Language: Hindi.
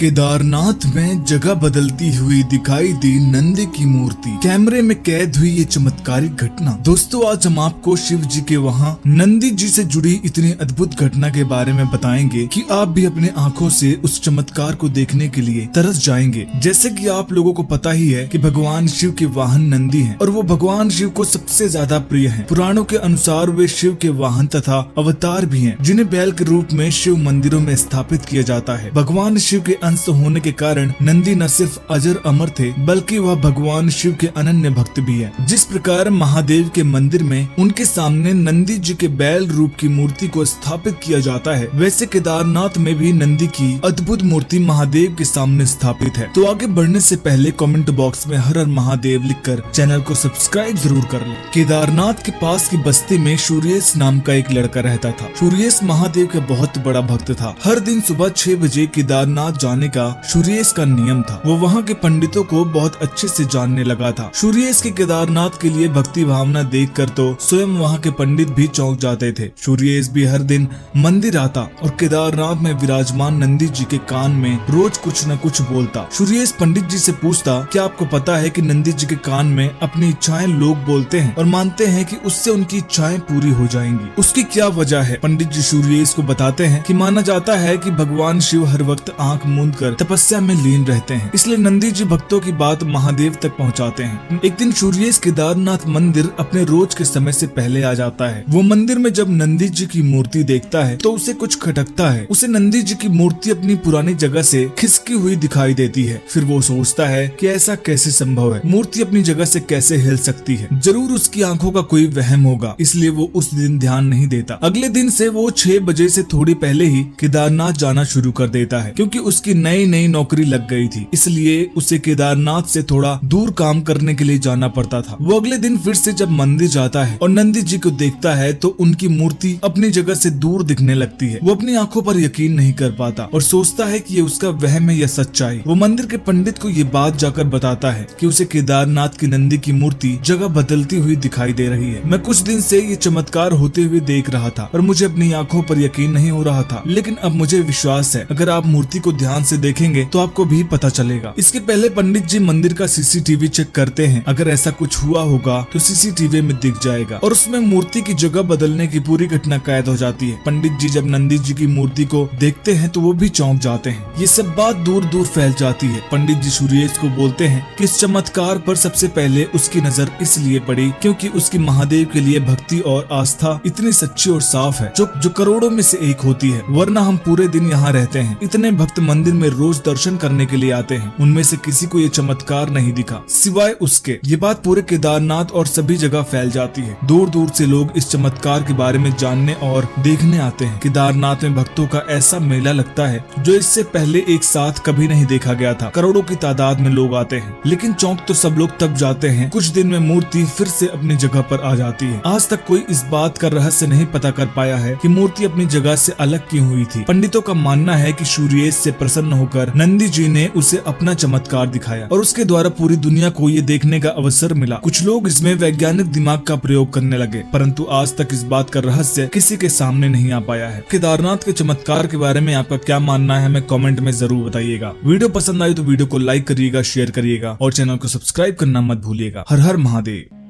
केदारनाथ में जगह बदलती हुई दिखाई दी नंदी की मूर्ति। कैमरे में कैद हुई ये चमत्कारिक घटना। दोस्तों, आज हम आपको शिव जी के वहाँ नंदी जी से जुड़ी इतनी अद्भुत घटना के बारे में बताएंगे कि आप भी अपने आंखों से उस चमत्कार को देखने के लिए तरस जाएंगे। जैसे कि आप लोगों को पता ही है कि भगवान शिव के वाहन नंदी हैं और वो भगवान शिव को सबसे ज्यादा प्रिय हैं। पुराणों के अनुसार वे शिव के वाहन तथा अवतार भी हैं, जिन्हें बैल के रूप में शिव मंदिरों में स्थापित किया जाता है। भगवान शिव के अंश होने के कारण नंदी न सिर्फ अजर अमर थे, बल्कि वह भगवान शिव के अनन्य भक्त भी है। जिस प्रकार महादेव के मंदिर में उनके सामने नंदी जी के बैल रूप की मूर्ति को स्थापित किया जाता है, वैसे केदारनाथ में भी नंदी की अद्भुत मूर्ति महादेव के सामने स्थापित है। तो आगे बढ़ने से पहले कमेंट बॉक्स में हर हर महादेव लिखकर चैनल को सब्सक्राइब जरूर कर लें। केदारनाथ के पास की बस्ती में सूर्येश नाम का एक लड़का रहता था। सूर्येश महादेव का बहुत बड़ा भक्त था। हर दिन सुबह 6 बजे केदारनाथ जाने का सूर्येश का नियम था। वो वहाँ के पंडितों को बहुत अच्छे से जानने लगा था। सूर्येश के केदारनाथ के लिए भक्ति भावना देखकर तो स्वयं वहाँ के पंडित भी चौंक जाते थे। सूर्येश भी हर दिन मंदिर आता और केदारनाथ में विराजमान नंदी जी के कान में रोज कुछ न कुछ बोलता। सूर्येश पंडित जी से पूछता, क्या आपको पता है कि नंदी जी के कान में अपनी इच्छाएं लोग बोलते हैं और मानते हैं कि उससे उनकी इच्छाएं पूरी हो जाएंगी? उसकी क्या वजह है? पंडित जी सूर्येश को बताते हैं कि माना जाता है कि भगवान शिव हर वक्त आंख मूंद कर तपस्या में लीन रहते हैं, इसलिए नंदी जी भक्तों की बात महादेव तक पहुंचाते हैं। एक दिन सूर्येश केदारनाथ मंदिर अपने रोज के समय से पहले आ जाता है। वो मंदिर में जब नंदी जी की मूर्ति देखता है तो उसे कुछ खटकता है। उसे नंदी जी की मूर्ति अपनी पुरानी जगह से खिसकी हुई दिखाई देती है। फिर वो सोचता है कि ऐसा कैसे संभव है, मूर्ति अपनी जगह से कैसे हिल सकती है? जरूर उसकी आंखों का कोई वहम होगा, इसलिए वो उस दिन ध्यान नहीं देता। अगले दिन से वो 6 बजे से थोड़ी पहले ही केदारनाथ जाना शुरू कर देता है, क्योंकि उसकी नई नई नौकरी लग गई थी, इसलिए उसे केदारनाथ से थोड़ा दूर काम करने के लिए जाना पड़ता था। वो अगले दिन फिर से जब मंदिर जाता है और नंदी जी को देखता है तो उनकी मूर्ति अपनी जगह से दूर दिखने लगती है। वो अपनी आंखों पर यकीन नहीं कर पाता और सोचता है कि ये उसका वहम है या सच्चाई। वो मंदिर के पंडित को ये बात जाकर बताता है कि उसे केदारनाथ की नंदी की मूर्ति जगह बदलती हुई दिखाई दे रही है। मैं कुछ दिन से ये चमत्कार होते हुए देख रहा था और मुझे अपनी आंखों पर यकीन नहीं हो रहा था, लेकिन अब मुझे विश्वास है, अगर आप मूर्ति को ध्यान से देखेंगे तो आपको भी पता चलेगा। इसके पहले पंडित जी मंदिर का सीसीटीवी चेक करते हैं। अगर ऐसा कुछ हुआ होगा तो सीसीटीवी में दिख जाएगा और उसमें मूर्ति की जगह बदलने की पूरी घटना कैद हो जाती है। पंडित जी जब नंदी जी की मूर्ति को देखते हैं तो वो भी चौंक जाते हैं। ये सब बात दूर दूर फैल जाती है। पंडित जी सूर्येश को बोलते हैं कि इस चमत्कार पर सबसे पहले उसकी नजर इसलिए पड़ी क्योंकि उसकी महादेव के लिए भक्ति और आस्था इतनी सच्ची और साफ है, जो करोड़ों में से एक होती है। वरना हम पूरे दिन यहाँ रहते हैं। इतने भक्त मंदिर में रोज दर्शन करने के लिए आते हैं, उनमें से किसी को ये चमत्कार नहीं दिखा सिवाय उसके। ये बात पूरे केदारनाथ और सभी जगह फैल जाती है। दूर दूर से लोग इस चमत्कार के बारे में जानने और देखने आते हैं। केदारनाथ में भक्तों का ऐसा मेला लगता है जो इससे पहले एक साथ कभी नहीं देखा गया था। करोड़ों की तादाद में लोग आते हैं, लेकिन चौंक तो सब लोग तब जाते हैं कुछ दिन में मूर्ति फिर से अपनी जगह पर आ जाती है। आज तक कोई इस बात का रहस्य नहीं पता कर पाया है कि मूर्ति अपनी जगह से अलग क्यों हुई थी। पंडितों का मानना है कि सूर्येश से प्रसन्न होकर नंदी जी ने उसे अपना चमत्कार दिखाया और उसके द्वारा पूरी दुनिया को ये देखने का अवसर मिला। कुछ लोग इसमें वैज्ञानिक दिमाग का प्रयोग करने लगे, परंतु आज तक इस बात का रहस्य किसी के सामने नहीं आ पाया है। केदारनाथ के चमत्कार के बारे में आपका क्या मानना है, हमें कमेंट में जरूर बताइएगा। वीडियो पसंद आई तो वीडियो को लाइक करिएगा, शेयर करिएगा और चैनल को सब्सक्राइब करना मत भूलिएगा। हर हर महादेव।